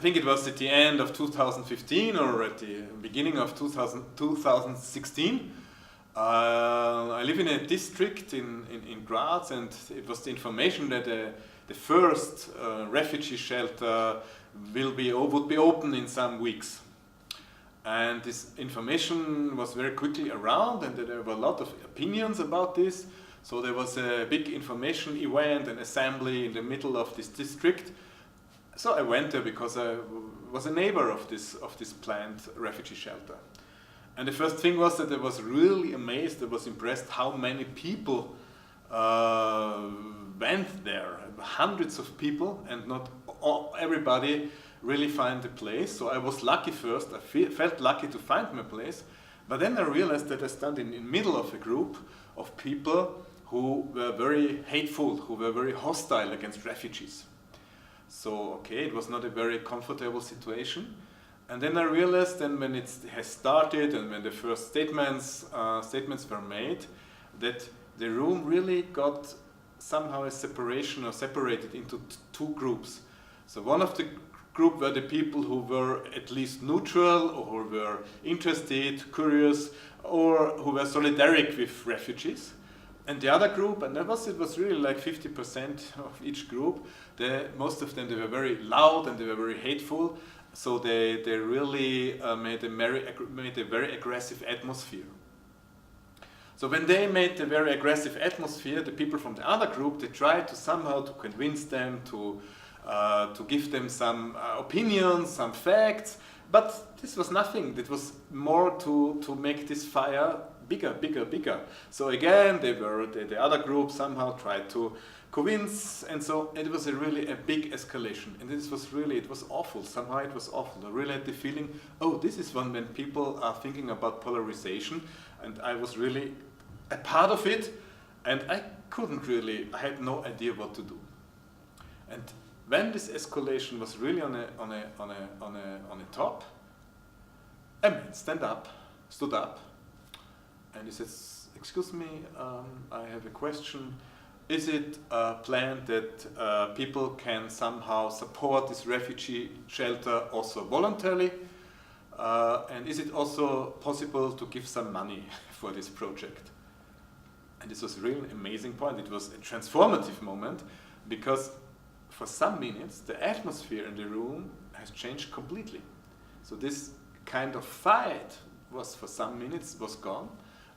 think it was at the end of 2015 or at the beginning of 2016. I live in a district in Graz, and it was the information that the first refugee shelter would be open in some weeks. And this information was very quickly around, and there were a lot of opinions about this. So there was a big information event, an assembly in the middle of this district. So I went there because I was a neighbor of this planned refugee shelter. And the first thing was that I was really amazed, I was impressed how many people went there. Hundreds of people, and not everybody really find the place. So I was lucky first, I felt lucky to find my place. But then I realized that I stand in the middle of a group of people who were very hateful, who were very hostile against refugees. So, okay, it was not a very comfortable situation. And then I realized, then when it has started and when the first statements were made, that the room really got somehow a separation, or separated into two groups. So one of the group were the people who were at least neutral, or who were interested, curious, or who were solidaric with refugees. And the other group, and it was really like 50% of each group, most of them, they were very loud and they were very hateful, so they really made a very aggressive atmosphere. So when they made a very aggressive atmosphere, the people from the other group, they tried to somehow to convince them, to give them some opinions, some facts, but this was nothing. It was more to make this fire bigger. So again, the other group somehow tried to convince, and so it was really a big escalation. And it was awful. Somehow it was awful. I really had the feeling, oh, this is when people are thinking about polarization, and I was really a part of it, and I had no idea what to do. And when this escalation was really on a top, a man stood up, and he says, "Excuse me, I have a question. Is it planned that people can somehow support this refugee shelter also voluntarily? And is it also possible to give some money for this project?" And this was really an amazing point. It was a transformative moment, because for some minutes the atmosphere in the room has changed completely. So this kind of fight for some minutes gone.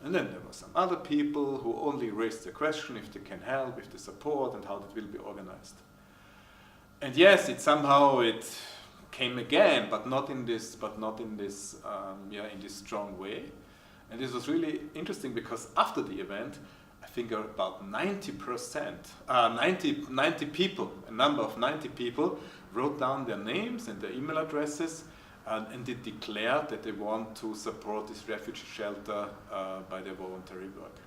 And then there were some other people who only raised the question if they can help, if they support, and how it will be organized. And yes, it came again, but not in this strong way. And this was really interesting, because after the event, I think about 90 people, a number of 90 people, wrote down their names and their email addresses, and they declared that they want to support this refugee shelter by their voluntary work.